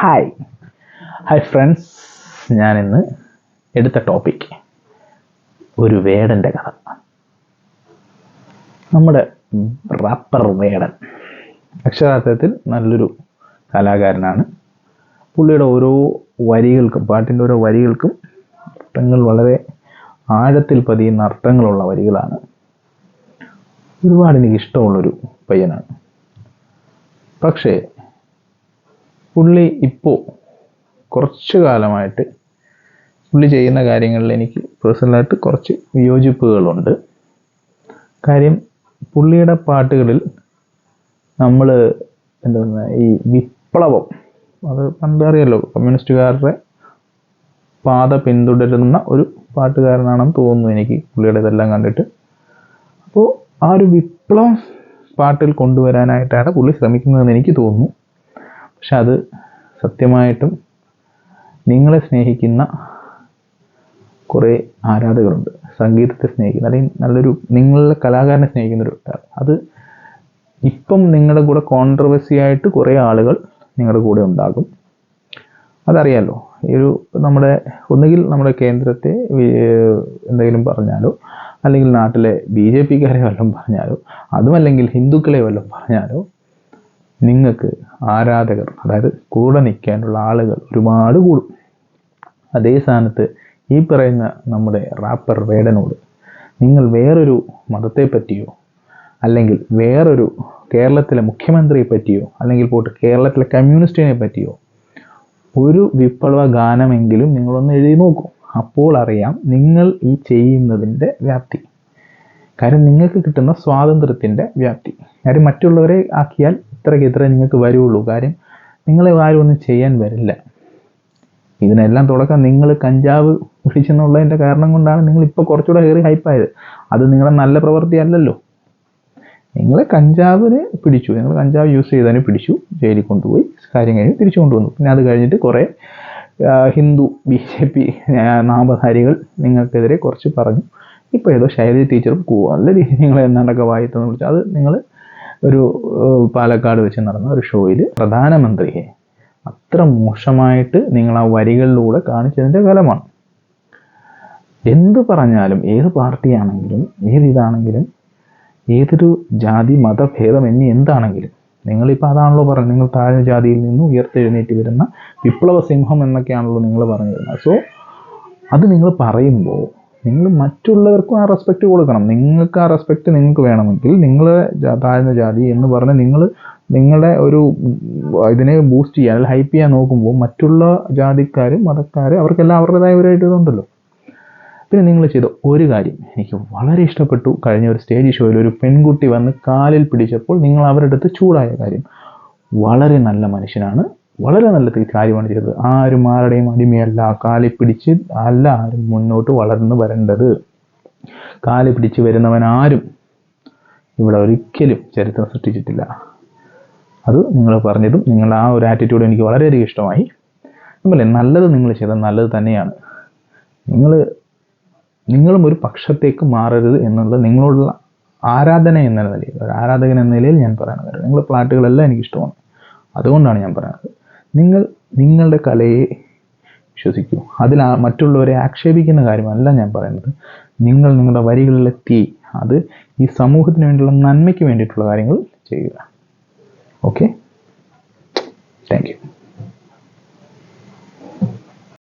Hi friends, ഞാനിന്ന് എടുത്ത topic ഒരു വേടൻ്റെ കഥ. നമ്മുടെ റാപ്പർ വേടൻ അക്ഷരാർത്ഥത്തിൽ നല്ലൊരു കലാകാരനാണ്. പുള്ളിയുടെ ഓരോ വരികൾക്കും, പാട്ടിൻ്റെ ഓരോ വരികൾക്കും അർത്ഥങ്ങൾ വളരെ ആഴത്തിൽ പതിയുന്ന അർത്ഥങ്ങളുള്ള വരികളാണ്. ഒരുപാട് എനിക്ക് ഇഷ്ടമുള്ളൊരു പയ്യനാണ്. പക്ഷേ പുള്ളി ഇപ്പോൾ കുറച്ചു കാലമായിട്ട് പുള്ളി ചെയ്യുന്ന കാര്യങ്ങളിൽ എനിക്ക് പേഴ്സണലായിട്ട് കുറച്ച് വിയോജിപ്പുകളുണ്ട്. കാര്യം, പുള്ളിയുടെ പാട്ടുകളിൽ നമ്മൾ ഈ വിപ്ലവം, അത് പണ്ടറിയാലോ, കമ്മ്യൂണിസ്റ്റുകാരുടെ പാത പിന്തുടരുന്ന ഒരു പാട്ടുകാരനാണെന്ന് തോന്നുന്നു എനിക്ക് പുള്ളിയുടെ ഇതെല്ലാം കണ്ടിട്ട്. അപ്പോൾ ആ ഒരു വിപ്ലവം പാട്ടിൽ കൊണ്ടുവരാനായിട്ടാണ് പുള്ളി ശ്രമിക്കുന്നതെന്ന് എനിക്ക് തോന്നുന്നു. പക്ഷെ അത് സത്യമായിട്ടും നിങ്ങളെ സ്നേഹിക്കുന്ന കുറേ ആരാധകരുണ്ട്, സംഗീതത്തെ സ്നേഹിക്കുന്ന, അല്ലെങ്കിൽ നല്ലൊരു നിങ്ങളുടെ കലാകാരനെ സ്നേഹിക്കുന്നൊരു ആൾ. അത് ഇപ്പം നിങ്ങളുടെ കൂടെ കോൺട്രവേഴ്സി ആയിട്ട് കുറേ ആളുകൾ നിങ്ങളുടെ കൂടെ ഉണ്ടാകും. അതറിയാമല്ലോ. ഈ ഒരു ഒന്നുകിൽ നമ്മുടെ കേന്ദ്രത്തെ എന്തെങ്കിലും പറഞ്ഞാലോ, അല്ലെങ്കിൽ നാട്ടിലെ BJPക്കാരെ വല്ലതും പറഞ്ഞാലോ, അതുമല്ലെങ്കിൽ ഹിന്ദുക്കളെ വല്ലതും പറഞ്ഞാലോ, നിങ്ങൾക്ക് ആരാധകർ, അതായത് കൂടെ നിൽക്കാനുള്ള ആളുകൾ ഒരുപാട് കൂടും. അതേ സ്ഥാനത്ത് ഈ പറയുന്ന നമ്മുടെ റാപ്പർ വേടനോട് നിങ്ങൾ വേറൊരു മതത്തെ പറ്റിയോ, അല്ലെങ്കിൽ വേറൊരു കേരളത്തിലെ മുഖ്യമന്ത്രിയെ പറ്റിയോ, അല്ലെങ്കിൽ പോട്ട് കേരളത്തിലെ കമ്മ്യൂണിസ്റ്റിനെ പറ്റിയോ ഒരു വിപ്ലവ ഗാനമെങ്കിലും നിങ്ങളൊന്ന് എഴുതി നോക്കൂ. അപ്പോൾ അറിയാം നിങ്ങൾ ഈ ചെയ്യുന്നതിൻ്റെ വ്യാപ്തി. കാര്യം, നിങ്ങൾക്ക് കിട്ടുന്ന സ്വാതന്ത്ര്യത്തിൻ്റെ വ്യാപ്തി. കാര്യം, മറ്റുള്ളവരെ ആക്കിയാൽ ഇത്ര നിങ്ങൾക്ക് വരുള്ളൂ. കാര്യം, നിങ്ങളെ ആരും ഒന്നും ചെയ്യാൻ വരില്ല. ഇതിനെല്ലാം തുടക്കം നിങ്ങൾ കഞ്ചാവ് പിടിച്ചെന്നുള്ളതിൻ്റെ കാരണം കൊണ്ടാണ് നിങ്ങളിപ്പോൾ കുറച്ചുകൂടെ കയറി ഹൈപ്പായത്. അത് നിങ്ങളുടെ നല്ല പ്രവൃത്തി അല്ലല്ലോ. നിങ്ങളെ കഞ്ചാവിന് പിടിച്ചു, നിങ്ങൾ കഞ്ചാവ് യൂസ് ചെയ്തതിന് പിടിച്ചു, ജയിലിൽ കൊണ്ടുപോയി, കാര്യം കഴിഞ്ഞ് തിരിച്ചു കൊണ്ടുവന്നു. പിന്നെ അത് കഴിഞ്ഞിട്ട് കുറേ ഹിന്ദു BJP നാമധാരികൾ നിങ്ങൾക്കെതിരെ കുറച്ച് പറഞ്ഞു. ഇപ്പോൾ ഏതോ ശൈലജ ടീച്ചറും നല്ല രീതിയിൽ നിങ്ങളെ എന്നാണ്ടൊക്കെ വായിത്തെന്ന് വിളിച്ചു. അത് നിങ്ങൾ ഒരു പാലക്കാട് വെച്ച് നടന്ന ഒരു ഷോയിൽ പ്രധാനമന്ത്രിയെ അത്ര മോശമായിട്ട് നിങ്ങൾ ആ വരികളിലൂടെ കാണിച്ചതിൻ്റെ ഫലമാണ്. എന്ത് പറഞ്ഞാലും, ഏത് പാർട്ടിയാണെങ്കിലും, ഏതിതാണെങ്കിലും, ഏതൊരു ജാതി മതഭേദം എന്താണെങ്കിലും, നിങ്ങളിപ്പോൾ അതാണല്ലോ പറഞ്ഞത്, നിങ്ങൾ താഴ്ന്ന ജാതിയിൽ നിന്ന് ഉയർത്തെഴുന്നേറ്റ് വരുന്ന വിപ്ലവ സിംഹം എന്നൊക്കെയാണല്ലോ നിങ്ങൾ പറഞ്ഞു വരുന്നത്. സോ അത് നിങ്ങൾ പറയുമ്പോൾ നിങ്ങൾ മറ്റുള്ളവർക്കും ആ റെസ്പെക്റ്റ് കൊടുക്കണം. നിങ്ങൾക്ക് ആ റെസ്പെക്റ്റ് നിങ്ങൾക്ക് വേണമെങ്കിൽ നിങ്ങൾ താഴ്ന്ന ജാതി എന്ന് പറഞ്ഞ് നിങ്ങളുടെ ഒരു ഇതിനെ ബൂസ്റ്റ് ചെയ്യാൻ, അല്ലെങ്കിൽ ഹൈപ്പ് ചെയ്യാൻ നോക്കുമ്പോൾ മറ്റുള്ള ജാതിക്കാരും മതക്കാരും അവർക്കെല്ലാം അവരുടേതായ ഒരു ഇതുണ്ടല്ലോ. പിന്നെ നിങ്ങൾ ചെയ്ത ഒരു കാര്യം എനിക്ക് വളരെ ഇഷ്ടപ്പെട്ടു. കഴിഞ്ഞ ഒരു സ്റ്റേജ് ഷോയിൽ ഒരു പെൺകുട്ടി വന്ന് കാലിൽ പിടിച്ചപ്പോൾ നിങ്ങൾ അവരുടെ അടുത്ത് ചൂടായ കാര്യം വളരെ നല്ല മനുഷ്യനാണ്, വളരെ നല്ല കാര്യമാണ് ചെയ്തത്. ആരും ആരുടെയും അടിമയല്ല. കാലിൽ പിടിച്ച് അല്ല ആരും മുന്നോട്ട് വളർന്നു വരേണ്ടത്. കാലിൽ പിടിച്ച് വരുന്നവനാരും ഇവിടെ ഒരിക്കലും ചരിത്രം സൃഷ്ടിച്ചിട്ടില്ല. അത് നിങ്ങൾ പറഞ്ഞതും നിങ്ങളുടെ ആ ഒരു ആറ്റിറ്റ്യൂഡ് എനിക്ക് വളരെയധികം ഇഷ്ടമായി. നമ്മളെ നല്ലത് നിങ്ങൾ ചെയ്തത് നല്ലത് തന്നെയാണ്. നിങ്ങളും ഒരു പക്ഷത്തേക്ക് മാറരുത് എന്നുള്ളത് നിങ്ങളോടുള്ള ആരാധന എന്ന നിലയിൽ, ഒരു ആരാധകൻ എന്ന നിലയിൽ ഞാൻ പറയുന്നത്. നിങ്ങളുടെ പാട്ടുകളെല്ലാം എനിക്കിഷ്ടമാണ്. അതുകൊണ്ടാണ് ഞാൻ പറയുന്നത്, നിങ്ങൾ നിങ്ങളുടെ കലയെ വിശ്വസിക്കൂ. അതിൽ മറ്റുള്ളവരെ ആക്ഷേപിക്കുന്ന കാര്യമല്ല ഞാൻ പറയുന്നത്. നിങ്ങൾ നിങ്ങളുടെ വരികളിലെത്തി അത് ഈ സമൂഹത്തിന് വേണ്ടിയുള്ള നന്മയ്ക്ക് വേണ്ടിയിട്ടുള്ള കാര്യങ്ങൾ ചെയ്യുക. Okay, thank you.